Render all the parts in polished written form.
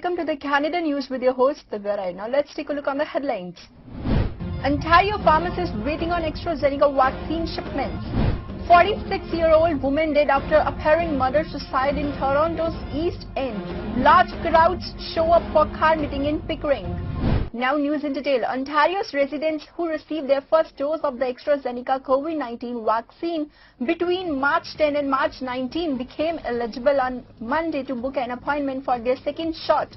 welcome to the Canada News with your host, Gurdwara. Now let's take a look on the headlines. Ontario pharmacists waiting on AstraZeneca vaccine shipments. 46-year-old woman dead after apparent murder suicide in Toronto's East End. Large crowds show up for car meeting in Pickering. Now news in detail. Ontario's residents who received their first dose of the AstraZeneca COVID-19 vaccine between March 10 and March 19 became eligible on Monday to book an appointment for their second shot.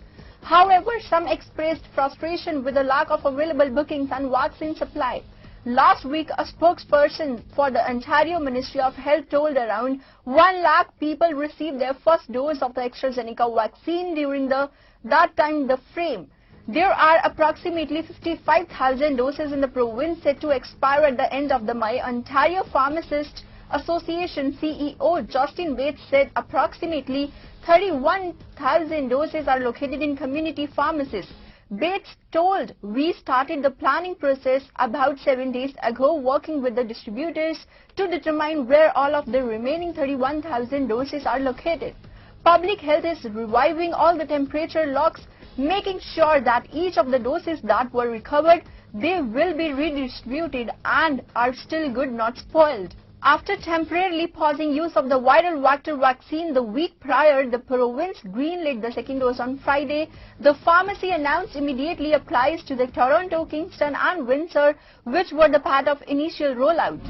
However, some expressed frustration with the lack of available bookings and vaccine supply. Last week, a spokesperson for the Ontario Ministry of Health told around 1 lakh people received their first dose of the AstraZeneca vaccine during that time frame. There are approximately 55,000 doses in the province set to expire at the end of the May. Ontario Pharmacists Association CEO Justin Bates said approximately 31,000 doses are located in community pharmacies. Bates told, "We started the planning process about 7 days ago, working with the distributors to determine where all of the remaining 31,000 doses are located. Public Health is reviving all the temperature locks, making sure that each of the doses that were recovered, they will be redistributed and are still good, not spoiled." After temporarily pausing use of the viral vector vaccine the week prior, the province greenlit the second dose on Friday. The pharmacy announced immediately applies to the Toronto, Kingston and Windsor, which were the part of initial rollout.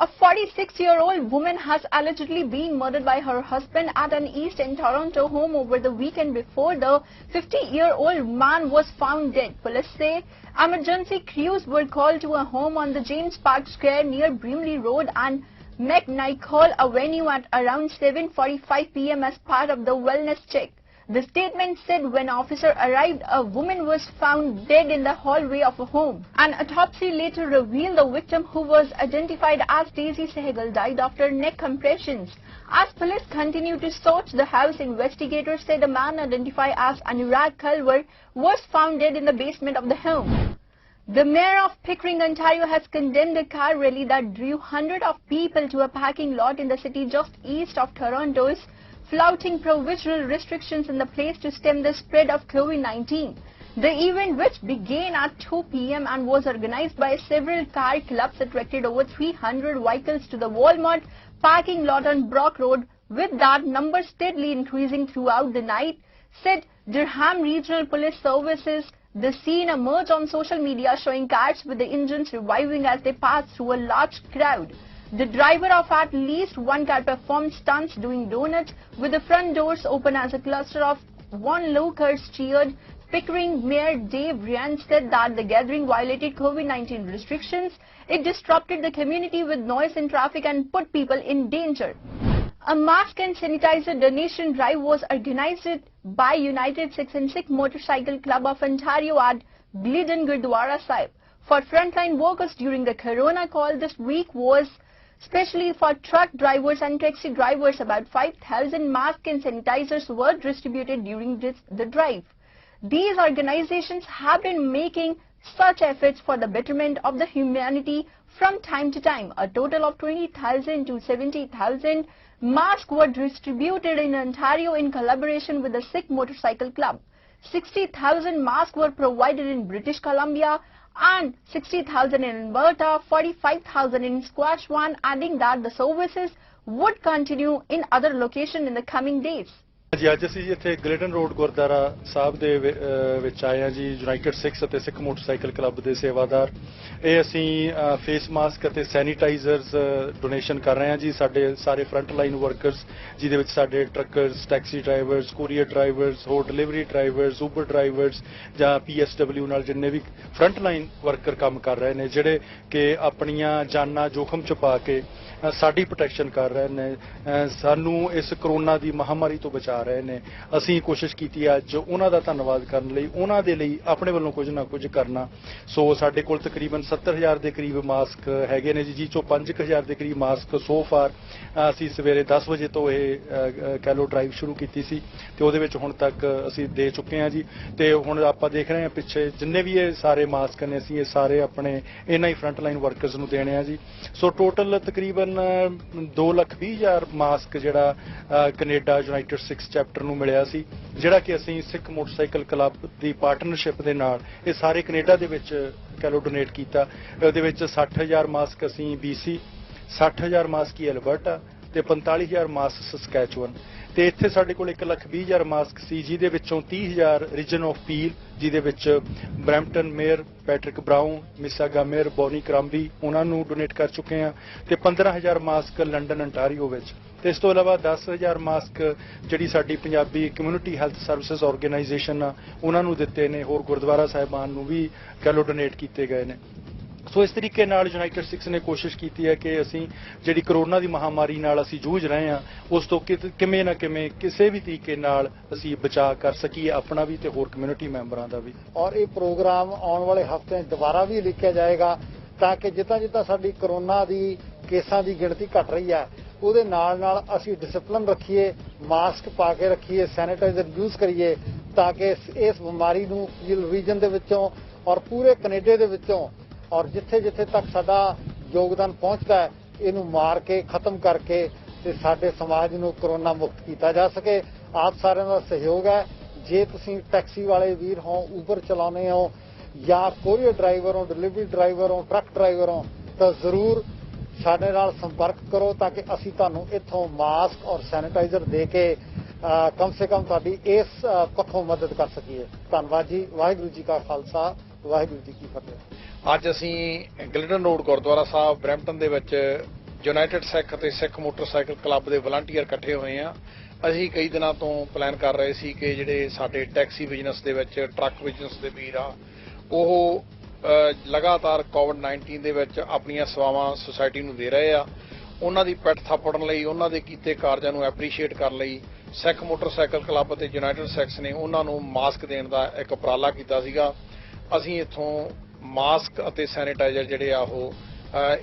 A 46-year-old woman has allegedly been murdered by her husband at an East End Toronto home over the weekend before the 50-year-old man was found dead. Police say emergency crews were called to a home on the James Park Square near Brimley Road and McNichol Avenue at around 7:45 p.m. as part of the wellness check. The statement said when officers arrived, a woman was found dead in the hallway of a home. An autopsy later revealed the victim, who was identified as Daisy Sehgal, died after neck compressions. As police continued to search the house, investigators said a man identified as Anurag Kalwar was found dead in the basement of the home. The mayor of Pickering, Ontario has condemned a car rally that drew hundreds of people to a parking lot in the city just east of Toronto's, flouting provisional restrictions in the place to stem the spread of COVID-19. The event, which began at 2 p.m. and was organized by several car clubs, attracted over 300 vehicles to the Walmart parking lot on Brock Road, with that number steadily increasing throughout the night, said Durham Regional Police Services. The scene emerged on social media showing cars with the engines reviving as they passed through a large crowd. The driver of at least one car performed stunts doing donuts with the front doors open as a cluster of onlookers cheered. Pickering Mayor Dave Ryan said that the gathering violated COVID-19 restrictions. It disrupted the community with noise and traffic and put people in danger. A mask and sanitizer donation drive was organized by United Sikh and Sikh Motorcycle Club of Ontario at Glidden Gurdwara Sahib for frontline workers during the Corona call. This week was especially for truck drivers and taxi drivers. About 5,000 masks and sanitizers were distributed during the drive. These organizations have been making such efforts for the betterment of the humanity from time to time. A total of 20,000 to 70,000 masks were distributed in Ontario in collaboration with the Sikh Motorcycle Club. 60,000 masks were provided in British Columbia and 60,000 in Alberta, 45,000 in Saskatchewan, adding that the services would continue in other locations in the coming days. जी अज असीं इत्थे Gliddon road gurdwara साहब दे विच आए हैं जी। United six अते Sikh motorcycle club दे सेवादार ये असीं face mask अते सैनीटाइजर्स डोनेशन कर रहे हैं जी। साडे सारे फ्रंट लाइन वर्कर्स जिहदे विच साडे truckers, taxi drivers, courier drivers, home delivery drivers, Uber drivers जां PSW नाल जिन्ने भी फ्रंट लाइन वर्कर काम कर रहे हैं, जिहड़े कि अपणियां जानां जोखम च पा के साडी प्रोटैक्शन कर रहे हैं, सानू इस कोरोना दी महामारी तो बचा रहे हैं। असीं कोशिश कीती अज उन्हां दा धन्नवाद करन लई, उन्हां दे लई अपने वल्लों कुछ ना कुछ करना। सो साडे कोल तकरीबन 70,000 ਦੇ ਕਰੀਬ ਮਾਸਕ ਹੈਗੇ ਨੇ ਜੀ ਚੋਂ 5,000 ਦੇ ਕਰੀਬ ਮਾਸਕ ਸੋ ਫਾਰ ਅਸੀਂ ਸਵੇਰੇ 10 ਵਜੇ ਤੋਂ ਇਹ ਕਹਿ ਲਓ ਡਰਾਈਵ ਸ਼ੁਰੂ ਕੀਤੀ ਸੀ ਤੇ ਉਹਦੇ ਵਿੱਚ ਹੁਣ ਤੱਕ ਅਸੀਂ ਦੇ ਚੁੱਕੇ ਹਾਂ ਜੀ ਤੇ ਹੁਣ ਆਪਾਂ ਦੇਖ ਰਹੇ ਹਾਂ ਪਿੱਛੇ ਜਿੰਨੇ ਵੀ ਇਹ ਸਾਰੇ ਮਾਸਕ ਨੇ ਅਸੀਂ ਇਹ ਸਾਰੇ ਆਪਣੇ ਇਹਨਾਂ ਹੀ ਫਰੰਟ ਲਾਈਨ ਵਰਕਰਸ ਨੂੰ ਦੇਣੇ ਆ ਜੀ ਸੋ ਟੋਟਲ ਤਕਰੀਬਨ 2,20,000 ਮਾਸਕ ਜਿਹੜਾ ਕੈਨੇਡਾ ਯੂਨਾਈਟਿਡ ਸਿੱਖ ਚੈਪਟਰ ਨੂੰ ਮਿਲਿਆ ਸੀ ਜਿਹੜਾ ਕਿ ਅਸੀਂ ਸਿੱਖ ਮੋਟਰਸਾਈਕਲ ਕਲੱਬ ਦੀ ਪਾਰਟਨਰਸ਼ਿਪ ਦੇ ਨਾਲ ਇਹ ਸਾਰੇ ਕੈਨੇਡਾ ਦੇ ਵਿੱਚ ਕਹਿ ਲਓ ਡੋਨੇਟ ਕੀਤਾ ਉਹਦੇ ਵਿੱਚ 60,000 ਮਾਸਕ ਅਸੀਂ BC 60,000 ਮਾਸਕ ਹੀ ਐਲਬਰਟਾ ਤੇ 45,000 ਮਾਸਕ ਸਸਕੈਚੁਅਨ ਤੇ ਇੱਥੇ ਸਾਡੇ ਕੋਲ 1,20,000 ਮਾਸਕ ਸੀ ਜਿਹਦੇ ਵਿੱਚੋਂ 30,000 ਰੀਜਨ ਆਫ ਪੀਲ ਜਿਹਦੇ ਵਿੱਚ Brampton mayor Patrick Brown Mississauga mayor Bonnie Crombie ਉਹਨਾਂ ਨੂੰ ਡੋਨੇਟ ਕਰ ਚੁੱਕੇ ਹਾਂ ਤੇ 15,000 ਮਾਸਕ ਲੰਡਨ ਅੰਟਾਰੀਓ ਵਿੱਚ ਤੇ ਇਸ ਤੋਂ ਇਲਾਵਾ 10,000 ਮਾਸਕ ਜਿਹੜੀ ਸਾਡੀ Punjabi community health services organisation ਆ ਉਹਨਾਂ ਨੂੰ ਦਿੱਤੇ ਨੇ ਹੋਰ ਗੁਰਦੁਆਰਾ ਸਾਹਿਬਾਨ ਨੂੰ ਵੀ ਕਹਿ ਲਓ ਡੋਨੇਟ ਕੀਤੇ ਗਏ ਨੇ ਸੋ ਇਸ ਤਰੀਕੇ ਨਾਲ ਯੂਨਾਈਟਿਡ ਸਿੱਖਸ ਨੇ ਕੋਸ਼ਿਸ਼ ਕੀਤੀ ਹੈ ਕਿ ਅਸੀਂ ਜਿਹੜੀ ਕਰੋਨਾ ਦੀ ਮਹਾਮਾਰੀ ਨਾਲ ਅਸੀਂ ਜੂਝ ਰਹੇ ਹਾਂ ਉਸ ਤੋਂ ਕਿਵੇਂ ਨਾ ਕਿਵੇਂ ਕਿਸੇ ਵੀ ਤਰੀਕੇ ਨਾਲ ਅਸੀਂ ਬਚਾਅ ਕਰ ਸਕੀਏ ਆਪਣਾ ਵੀ ਤੇ ਹੋਰ ਕਮਿਊਨਿਟੀ ਮੈਂਬਰਾਂ ਦਾ ਵੀ ਔਰ ਇਹ ਪ੍ਰੋਗਰਾਮ ਆਉਣ ਵਾਲੇ ਹਫ਼ਤੇ ਦੁਬਾਰਾ ਵੀ ਲਿਖਿਆ ਜਾਏਗਾ ਤਾਂ ਕਿ ਜਿੱਦਾਂ ਸਾਡੀ ਕਰੋਨਾ ਦੀ ਕੇਸਾਂ ਦੀ ਗਿਣਤੀ ਘਟ ਰਹੀ ਹੈ ਉਹਦੇ ਨਾਲ ਅਸੀਂ ਡਿਸਪਲਿਨ ਰੱਖੀਏ ਮਾਸਕ ਪਾ ਕੇ ਰੱਖੀਏ ਸੈਨੀਟਾਈਜ਼ਰ ਯੂਜ਼ ਕਰੀਏ ਤਾਂ ਕਿ ਇਸ ਬਿਮਾਰੀ ਨੂੰ ਰੀਜਨ ਦੇ ਵਿੱਚੋਂ ਔਰ ਪੂਰੇ ਕੈਨੇਡਾ ਦੇ ਵਿੱਚੋਂ ਔਰ ਜਿੱਥੇ ਤੱਕ ਸਾਡਾ ਯੋਗਦਾਨ ਪਹੁੰਚਦਾ ਹੈ ਇਹਨੂੰ ਮਾਰ ਕੇ ਖਤਮ ਕਰਕੇ ਤੇ ਸਾਡੇ ਸਮਾਜ ਨੂੰ ਕਰੋਨਾ ਮੁਕਤ ਕੀਤਾ ਜਾ ਸਕੇ ਆਪ ਸਾਰਿਆਂ ਦਾ ਸਹਿਯੋਗ ਹੈ ਜੇ ਤੁਸੀਂ ਟੈਕਸੀ ਵਾਲੇ ਵੀਰ ਹੋ ਉਬਰ ਚਲਾਉਂਦੇ ਹੋ ਜਾਂ ਕੋਰੀਅਰ ਡਰਾਈਵਰ ਹੋ ਡਿਲੀਵਰੀ ਡਰਾਈਵਰ ਹੋ ਟਰੱਕ ਡਰਾਈਵਰ ਹੋ ਤਾਂ ਜ਼ਰੂਰ ਸਾਡੇ ਨਾਲ ਸੰਪਰਕ ਕਰੋ ਤਾਂ ਕਿ ਅਸੀਂ ਤੁਹਾਨੂੰ ਇੱਥੋਂ ਮਾਸਕ ਔਰ ਸੈਨੀਟਾਈਜ਼ਰ ਦੇ ਕੇ ਕਮ ਸੇ ਕਮ ਤੁਹਾਡੀ ਇਸ ਪੱਖੋਂ ਮਦਦ ਕਰ ਸਕੀਏ ਧੰਨਵਾਦ ਜੀ ਵਾਹਿਗੁਰੂ ਜੀ ਕਾ ਖਾਲਸਾ ਵਾਹਿਗੁਰੂ ਜੀ ਕੀ ਫਤਿਹ ਅੱਜ ਅਸੀਂ ਗਿਲਡਨ ਰੋਡ ਗੁਰਦੁਆਰਾ ਸਾਹਿਬ ਬਰੈਂਪਟਨ ਦੇ ਵਿੱਚ ਯੂਨਾਈਟਿਡ ਸਿੱਖ ਅਤੇ ਸਿੱਖ ਮੋਟਰਸਾਈਕਲ ਕਲੱਬ ਦੇ ਵਲੰਟੀਅਰ ਇਕੱਠੇ ਹੋਏ ਹਾਂ ਅਸੀਂ ਕਈ ਦਿਨਾਂ ਤੋਂ ਪਲਾਨ ਕਰ ਰਹੇ ਸੀ ਕਿ ਜਿਹੜੇ ਸਾਡੇ ਟੈਕਸੀ ਬਿਜ਼ਨਸ ਦੇ ਵਿੱਚ ਟਰੱਕ ਬਿਜ਼ਨਸ ਦੇ ਵੀਰ ਆ ਉਹ ਲਗਾਤਾਰ ਕੋਵਿਡ-19 ਦੇ ਵਿੱਚ ਆਪਣੀਆਂ ਸੇਵਾਵਾਂ ਸੁਸਾਇਟੀ ਨੂੰ ਦੇ ਰਹੇ ਆ ਉਹਨਾਂ ਦੀ ਪਿੱਠ ਥਾਪੜਨ ਲਈ ਉਹਨਾਂ ਦੇ ਕੀਤੇ ਕਾਰਜਾਂ ਨੂੰ ਐਪਰੀਸ਼ੀਏਟ ਕਰਨ ਲਈ ਸਿੱਖ ਮੋਟਰਸਾਈਕਲ ਕਲੱਬ ਅਤੇ ਯੂਨਾਈਟਿਡ ਸਿੱਖਸ ਨੇ ਉਹਨਾਂ ਨੂੰ ਮਾਸਕ ਦੇਣ ਦਾ ਇੱਕ ਉਪਰਾਲਾ ਕੀਤਾ ਸੀਗਾ ਅਸੀਂ ਇੱਥੋਂ ਮਾਸਕ ਅਤੇ ਸੈਨੀਟਾਈਜ਼ਰ ਜਿਹੜੇ ਆ ਉਹ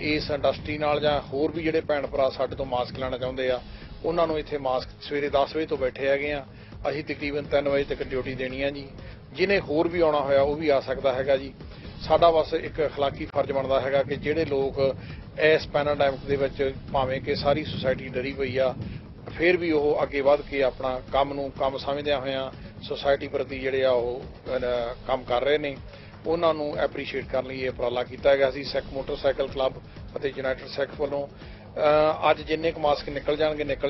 ਇਸ ਇੰਡਸਟਰੀ ਨਾਲ ਜਾਂ ਹੋਰ ਵੀ ਜਿਹੜੇ ਭੈਣ ਭਰਾ ਸਾਡੇ ਤੋਂ ਮਾਸਕ ਲੈਣਾ ਚਾਹੁੰਦੇ ਆ ਉਹਨਾਂ ਨੂੰ ਇੱਥੇ ਮਾਸਕ ਸਵੇਰੇ 10 ਵਜੇ ਤੋਂ ਬੈਠੇ ਹੈਗੇ ਆ ਅਸੀਂ ਤਕਰੀਬਨ 3 ਵਜੇ ਤੱਕ ਡਿਊਟੀ ਦੇਣੀ ਆ ਜੀ ਜਿਹਨੇ ਹੋਰ ਵੀ ਆਉਣਾ ਹੋਇਆ ਉਹ ਵੀ ਆ ਸਕਦਾ ਹੈਗਾ ਜੀ ਸਾਡਾ ਬਸ ਇੱਕ ਅਖਲਾਕੀ ਫਰਜ਼ ਬਣਦਾ ਹੈਗਾ ਕਿ ਜਿਹੜੇ ਲੋਕ ਇਸ ਪੈਂਡੇਮਿਕ ਦੇ ਵਿੱਚ ਭਾਵੇਂ ਕਿ ਸਾਰੀ ਸੁਸਾਇਟੀ ਡਰੀ ਪਈ ਆ ਫਿਰ ਵੀ ਉਹ ਅੱਗੇ ਵਧ ਕੇ ਆਪਣਾ ਕੰਮ ਸਮਝਦਿਆਂ ਹੋਇਆਂ ਸੁਸਾਇਟੀ ਪ੍ਰਤੀ ਜਿਹੜੇ ਆ ਉਹ ਕੰਮ ਕਰ ਰਹੇ ਨੇ ਉਹਨਾਂ ਨੂੰ ਐਪਰੀਸ਼ੀਏਟ ਕਰਨ ਲਈ ਇਹ ਉਪਰਾਲਾ ਕੀਤਾ ਗਿਆ ਸੀ ਸਿੱਖ ਮੋਟਰਸਾਈਕਲ ਕਲੱਬ ਅਤੇ ਯੂਨਾਈਟਿਡ ਸਿੱਖ ਵੱਲੋਂ ਅੱਜ ਜਿੰਨੇ ਕੁ ਮਾਸਕ ਨਿਕਲ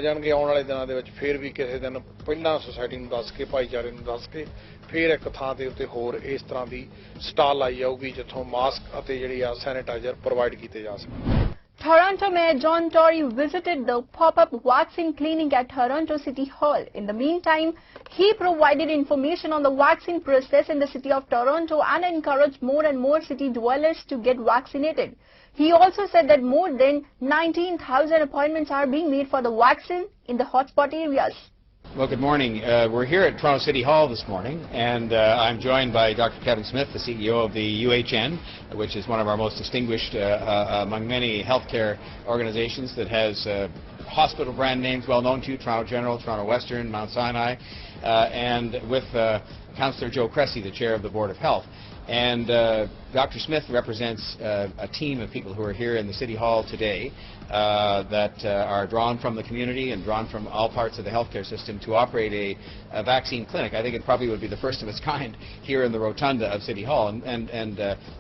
ਜਾਣਗੇ ਆਉਣ ਵਾਲੇ ਦਿਨਾਂ ਦੇ ਵਿੱਚ ਫਿਰ ਵੀ ਕਿਸੇ ਦਿਨ ਪਹਿਲਾਂ ਸੁਸਾਇਟੀ ਨੂੰ ਦੱਸ ਕੇ ਭਾਈਚਾਰੇ ਨੂੰ ਦੱਸ ਕੇ ਫਿਰ ਇੱਕ ਥਾਂ ਦੇ ਉੱਤੇ ਹੋਰ ਇਸ ਤਰ੍ਹਾਂ ਦੀ ਸਟਾਲ ਲਾਈ ਜਾਊਗੀ ਜਿੱਥੋਂ ਮਾਸਕ ਅਤੇ ਜਿਹੜੀ ਆ ਸੈਨੀਟਾਈਜ਼ਰ ਪ੍ਰੋਵਾਈਡ ਕੀਤੇ ਜਾ ਸਕਣ Toronto Mayor John Tory visited the pop-up vaccine clinic at Toronto City Hall. In the meantime, he provided information on the vaccine process in the city of Toronto and encouraged more and more city dwellers to get vaccinated. He also said that more than 19,000 appointments are being made for the vaccine in the hotspot areas. Well, good morning. We're here at Toronto City Hall this morning, and I'm joined by Dr. Kevin Smith, the CEO of the UHN, which is one of our most distinguished among many healthcare organizations that has hospital brand names well known to you, Toronto General, Toronto Western, Mount Sinai, and with Councillor Joe Cressy, the chair of the Board of Health. And Dr. Smith represents a team of people who are here in the City Hall today that are drawn from the community and drawn from all parts of the healthcare system to operate a vaccine clinic. I think it probably would be the first of its kind here in the rotunda of City Hall. And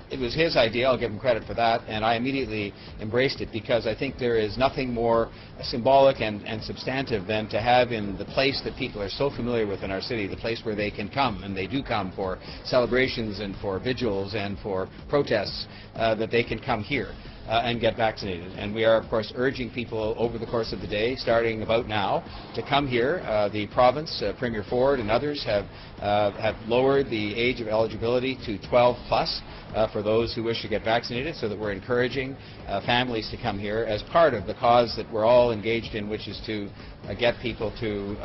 it was his idea, I'll give him credit for that, and I immediately embraced it because I think there is nothing more symbolic and substantive than to have in the place that people are so familiar with in our city, the place where they can come, and they do come for celebrations and for vigils and for protests, that they can come here and get vaccinated. And we are, of course, urging people over the course of the day, starting about now, to come here. The province, Premier Ford and others have lowered the age of eligibility to 12 plus for those who wish to get vaccinated, so that we're encouraging families to come here as part of the cause that we're all engaged in, which is to get people to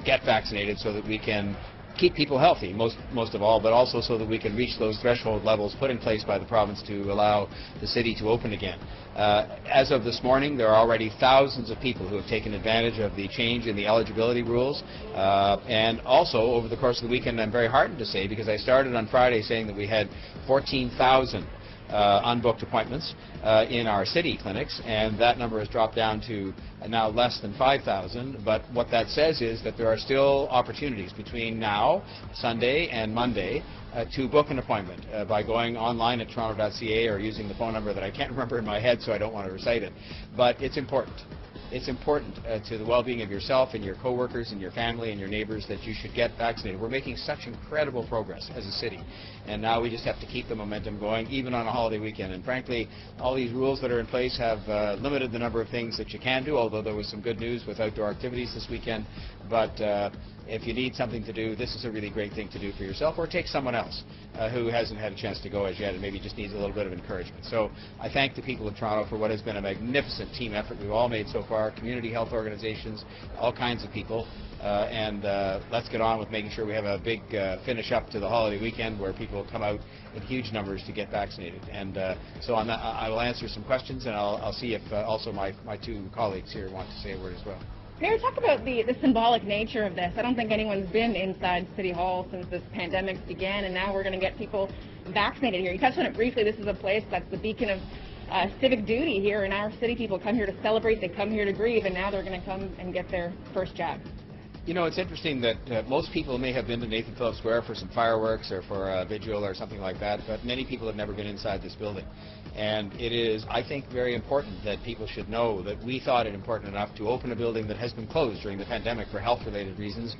get vaccinated so that we can keep people healthy, most of all, but also so that we can reach those threshold levels put in place by the province to allow the city to open again. As of this morning, there are already thousands of people who have taken advantage of the change in the eligibility rules. And also, over the course of the weekend, I'm very heartened to say, because I started on Friday saying that we had 14,000 unbooked appointments in our city clinics, and that number has dropped down to now less than 5,000. But what that says is that there are still opportunities between now, Sunday, and Monday to book an appointment by going online at toronto.ca or using the phone number that I can't remember in my head, so I don't want to recite it. But it's important. It's important to the well-being of yourself and your coworkers and your family and your neighbors that you should get vaccinated. We're making such incredible progress as a city, and now we just have to keep the momentum going, even on a holiday weekend. And frankly, all these rules that are in place have limited the number of things that you can do, although there was some good news with outdoor activities this weekend. But if you need something to do, this is a really great thing to do for yourself, or take someone else who hasn't had a chance to go as yet and maybe just needs a little bit of encouragement. So I thank the people of Toronto for what has been a magnificent team effort we've all made so far, community health organizations, all kinds of people, and let's get on with making sure we have a big finish up to the holiday weekend where people come out in huge numbers to get vaccinated. And so on that, I will answer some questions, and I'll see if also my two colleagues here want to say a word as well. Mayor, talk about the symbolic nature of this. I don't think anyone's been inside City Hall since this pandemic began, and now we're going to get people vaccinated here. You touched on it briefly. This is a place that's the beacon of civic duty here in our city. People come here to celebrate, they come here to grieve, and now they're going to come and get their first jab. You know, it's interesting that most people may have been to Nathan Phillips Square for some fireworks or for a vigil or something like that, but many people have never been inside this building. And it is, I think, very important that people should know that we thought it important enough to open a building that has been closed during the pandemic for health-related reasons,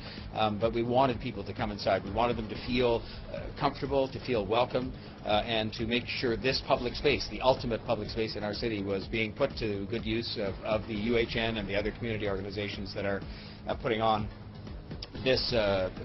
but we wanted people to come inside. We wanted them to feel comfortable, to feel welcome, and to make sure this public space, the ultimate public space in our city, was being put to good use of the UHN and the other community organizations that are putting on this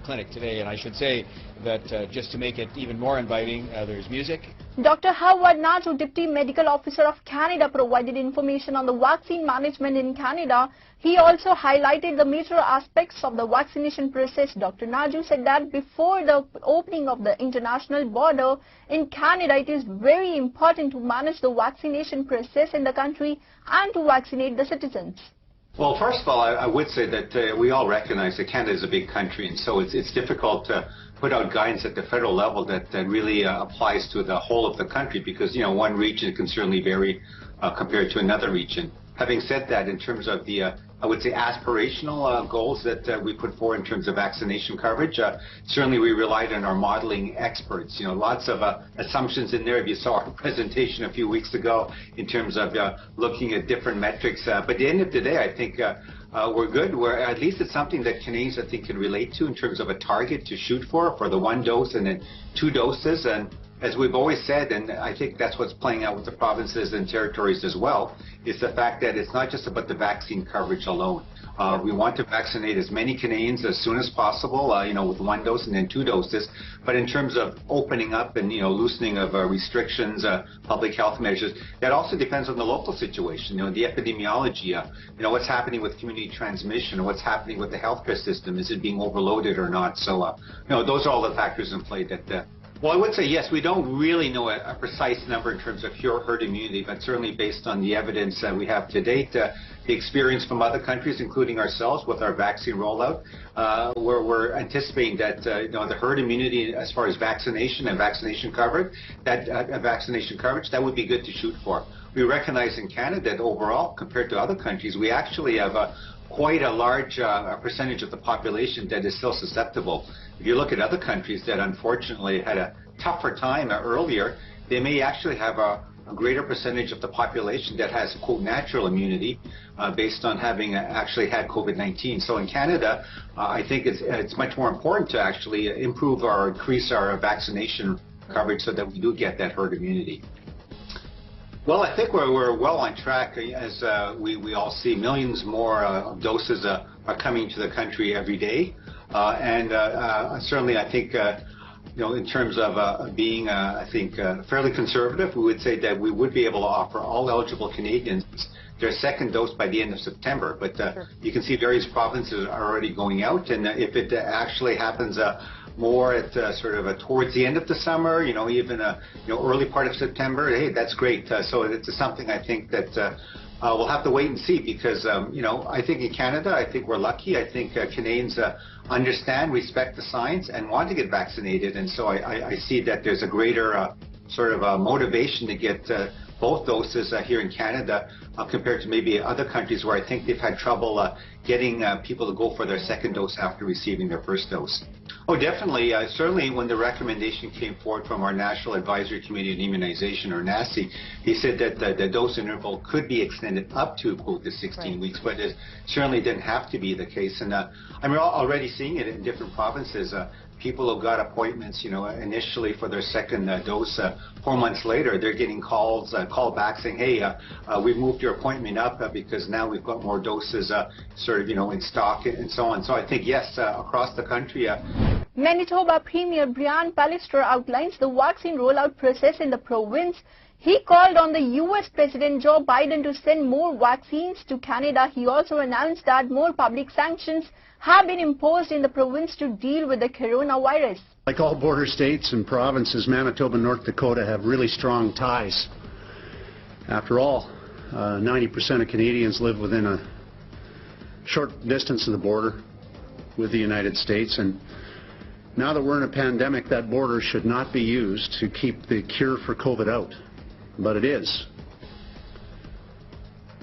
clinic today. And I should say that just to make it even more inviting, there's music. Dr. Howard Naju, Deputy Medical Officer of Canada, provided information on the vaccine management in Canada. He also highlighted the major aspects of the vaccination process. Dr. Naju said that before the opening of the international border in Canada, it is very important to manage the vaccination process in the country and to vaccinate the citizens. Well, first of all, I would say that we all recognize that Canada is a big country, and so it's difficult to put out guidance at the federal level that really applies to the whole of the country, because, you know, one region can certainly vary compared to another region. Having said that, in terms of the, I would say, aspirational goals that we put forward in terms of vaccination coverage, certainly we relied on our modeling experts. You know, lots of assumptions in there. If you saw our presentation a few weeks ago in terms of looking at different metrics. But at the end of the day, I think we're good. At least it's something that Canadians, I think, can relate to in terms of a target to shoot for the 1 dose and then 2 doses. And as we've always said, and I think that's what's playing out with the provinces and territories as well, is the fact that it's not just about the vaccine coverage alone. We want to vaccinate as many Canadians as soon as possible, you know, with 1 dose and then 2 doses. But in terms of opening up and, you know, loosening of restrictions, public health measures, that also depends on the local situation. You know, the epidemiology, you know, what's happening with community transmission, or what's happening with the healthcare system. Is it being overloaded or not? So, you know, those are all the factors in play that. Well, I would say yes, we don't really know a precise number in terms of pure herd immunity, but certainly based on the evidence that we have to date, the experience from other countries, including ourselves with our vaccine rollout, we're anticipating that you know, the herd immunity as far as vaccination and vaccination coverage, that would be good to shoot for. We recognize in Canada that overall, compared to other countries, we actually have quite a large percentage of the population that is still susceptible. If you look at other countries that unfortunately had a tougher time earlier, they may actually have a greater percentage of the population that has, quote, natural immunity based on having actually had COVID-19. So in Canada, I think it's much more important to actually improve or increase our vaccination coverage so that we do get that herd immunity. Well, I think we're well on track. As we all see, millions more doses are coming to the country every day. And certainly I think, you know, in terms of being, I think, fairly conservative, we would say that we would be able to offer all eligible Canadians their 2nd dose by the end of September. But you can see various provinces are already going out, and if it actually happens more at sort of towards the end of the summer, even early part of September, hey, that's great. So it's something I think that we'll have to wait and see because, I think in Canada, I think we're lucky. I think Canadians understand, respect the science, and want to get vaccinated. And so I see that there's a greater sort of motivation to get both doses here in Canada compared to maybe other countries where I think they've had trouble getting people to go for their second dose after receiving their first dose. Oh, definitely. Certainly when the recommendation came forward from our National Advisory Committee on Immunization, or NACI, he said that the dose interval could be extended up to, quote, the 16 weeks, but it certainly didn't have to be the case. And I'm already seeing it in different provinces. People who got appointments, initially for their second dose, 4 months later, they're getting call back saying, hey, we've moved your appointment up because now we've got more doses sort of, in stock and so on. So I think, yes, across the country. Manitoba Premier Brian Pallister outlines the vaccine rollout process in the province. He called on the U.S. President Joe Biden to send more vaccines to Canada. He also announced that more public sanctions have been imposed in the province to deal with the coronavirus. Like all border states and provinces, Manitoba and North Dakota have really strong ties. After all, 90% of Canadians live within a short distance of the border with the United States, and now that we're in a pandemic, that border should not be used to keep the cure for COVID out, but it is.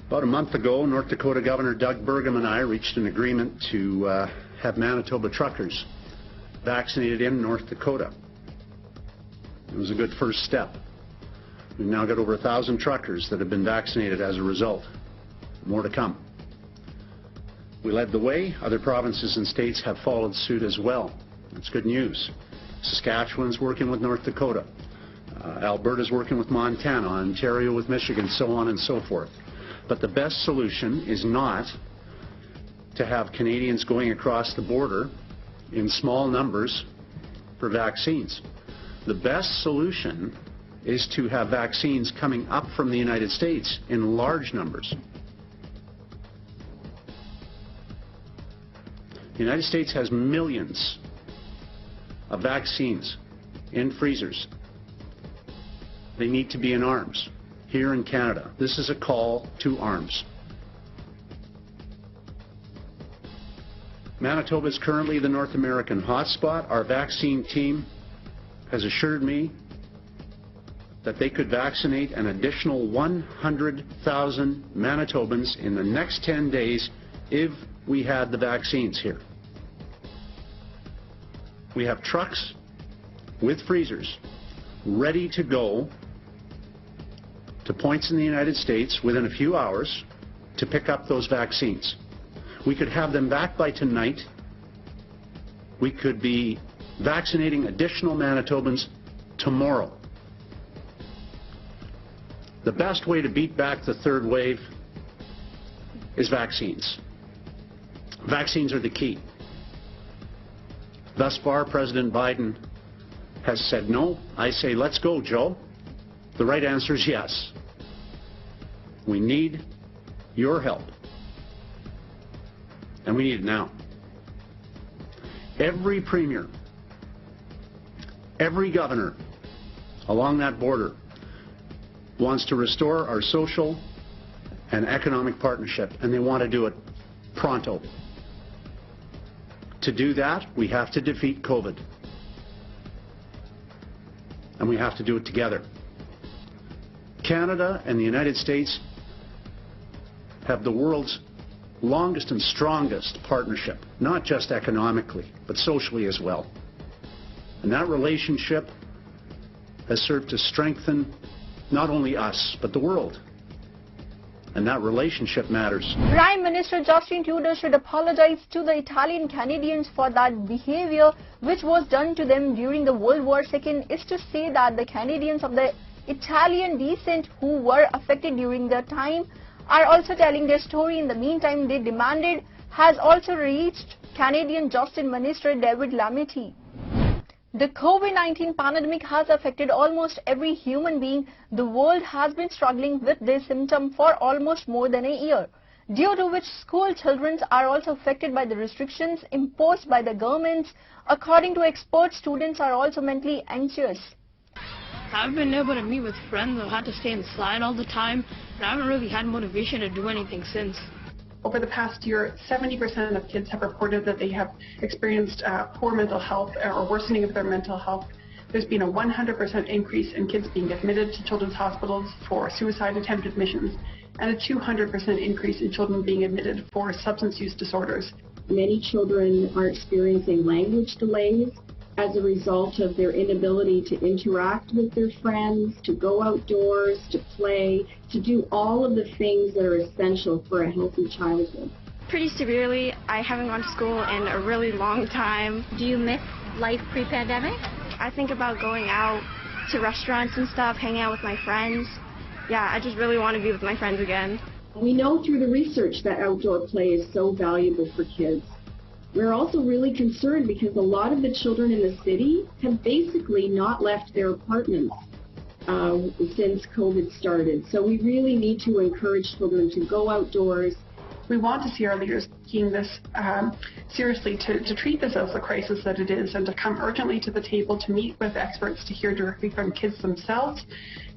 About a month ago, North Dakota Governor Doug Burgum and I reached an agreement to have Manitoba truckers vaccinated in North Dakota. It was a good first step. We've now got over 1,000 truckers that have been vaccinated as a result. More to come. We led the way. Other provinces and states have followed suit as well. That's good news. Saskatchewan's working with North Dakota. Alberta's working with Montana. Ontario with Michigan, so on and so forth. But the best solution is not to have Canadians going across the border in small numbers for vaccines. The best solution is to have vaccines coming up from the United States in large numbers. The United States has millions of vaccines in freezers. They need to be in arms. Here in Canada, this is a call to arms. Manitoba is currently the North American hotspot. Our vaccine team has assured me that they could vaccinate an additional 100,000 Manitobans in the next 10 days if we had the vaccines here. We have trucks with freezers ready to go to points in the United States within a few hours to pick up those vaccines. We could have them back by tonight. We could be vaccinating additional Manitobans tomorrow. The best way to beat back the third wave is vaccines. Vaccines are the key. Thus far, President Biden has said no. I say, let's go, Joe. The right answer is yes. We need your help. And we need it now. Every premier, every governor along that border wants to restore our social and economic partnership, and they want to do it pronto. To do that, we have to defeat COVID. And we have to do it together. Canada and the United States have the world's longest and strongest partnership, not just economically, but socially as well. And that relationship has served to strengthen not only us, but the world. And that relationship matters. Prime Minister Justin Trudeau should apologize to the Italian Canadians for that behavior which was done to them during the World War II. Is to say that the Canadians of the Italian descent who were affected during that time are also telling their story. In the meantime, they demanded has also reached Canadian Justice Minister David Lametti. The COVID-19 pandemic has affected almost every human being. The world has been struggling with this symptom for almost more than a year. due to which school children are also affected by the restrictions imposed by the governments. According to experts, students are also mentally anxious. I haven't been able to meet with friends. I've had to stay inside all the time, and I haven't really had motivation to do anything since. Over the past year, 70% of kids have reported that they have experienced poor mental health or worsening of their mental health. There's been a 100% increase in kids being admitted to children's hospitals for suicide attempt admissions, and a 200% increase in children being admitted for substance use disorders. Many children are experiencing language delays as a result of their inability to interact with their friends, to go outdoors, to play, to do all of the things that are essential for a healthy childhood. Pretty severely. I haven't gone to school in a really long time. Do you miss life pre-pandemic? I think about going out to restaurants and stuff, hanging out with my friends. Yeah, I just really want to be with my friends again. We know through the research that outdoor play is so valuable for kids. We're also really concerned because a lot of the children in the city have basically not left their apartments since COVID started. So we really need to encourage children to go outdoors. We want to see our leaders taking this seriously, to treat this as the crisis that it is, and to come urgently to the table to meet with experts, to hear directly from kids themselves,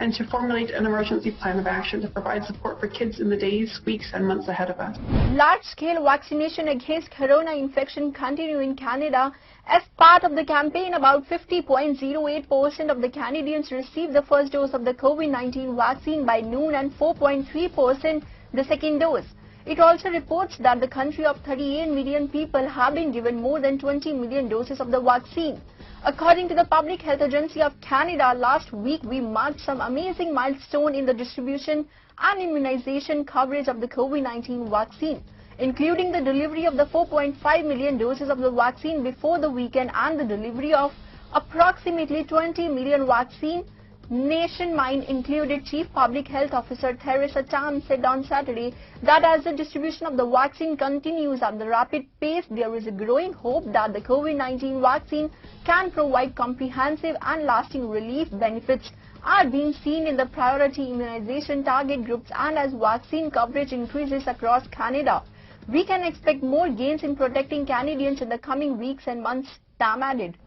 and to formulate an emergency plan of action to provide support for kids in the days, weeks and months ahead of us. Large-scale vaccination against corona infection continue in Canada. As part of the campaign, about 50.08% of the Canadians received the first dose of the COVID-19 vaccine by noon and 4.3% the second dose. It also reports that the country of 38 million people have been given more than 20 million doses of the vaccine. According to the Public Health Agency of Canada, last week we marked some amazing milestone in the distribution and immunization coverage of the COVID-19 vaccine, including the delivery of the 4.5 million doses of the vaccine before the weekend and the delivery of approximately 20 million vaccine nationwide, included. Chief Public Health Officer Theresa Tam said on Saturday that as the distribution of the vaccine continues at the rapid pace, there is a growing hope that the COVID-19 vaccine can provide comprehensive and lasting relief. Benefits are being seen in the priority immunization target groups, and as vaccine coverage increases across Canada, we can expect more gains in protecting Canadians in the coming weeks and months, Tam added.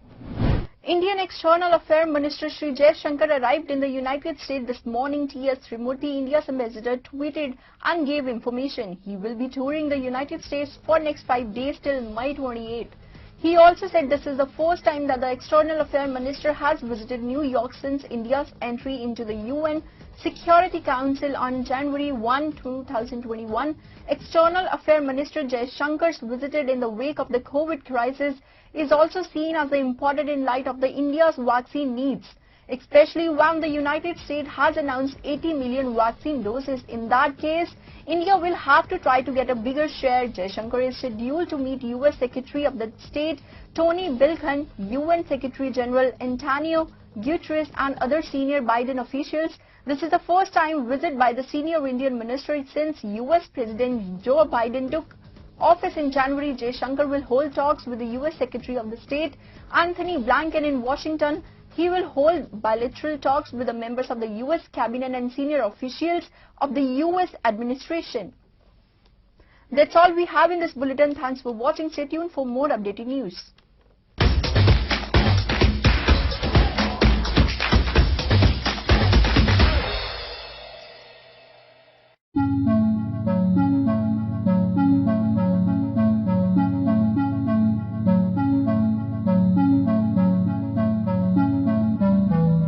Indian External Affairs Minister Sri Jaishankar arrived in the United States this morning. T.S. Trimurti, India's ambassador, tweeted and gave information. He will be touring the United States for next 5 days till May 28. He also said this is the first time that the External Affairs Minister has visited New York since India's entry into the UN Security Council on January 1, 2021. External Affairs Minister Jaishankar's visited in the wake of the COVID crisis is also seen as important in light of the India's vaccine needs, especially when the United States has announced 80 million vaccine doses. In that case, India will have to try to get a bigger share. Jaishankar is scheduled to meet U.S. Secretary of the State Tony Blinken, UN Secretary General Antonio Guterres and other senior Biden officials. This is the first time visit by the senior Indian minister since U.S. President Joe Biden took office in January. Jaishankar will hold talks with the U.S. Secretary of the State Anthony Blinken in Washington. He will hold bilateral talks with the members of the U.S. cabinet and senior officials of the U.S. administration. That's all we have in this bulletin. Thanks for watching. Stay tuned for more updated news.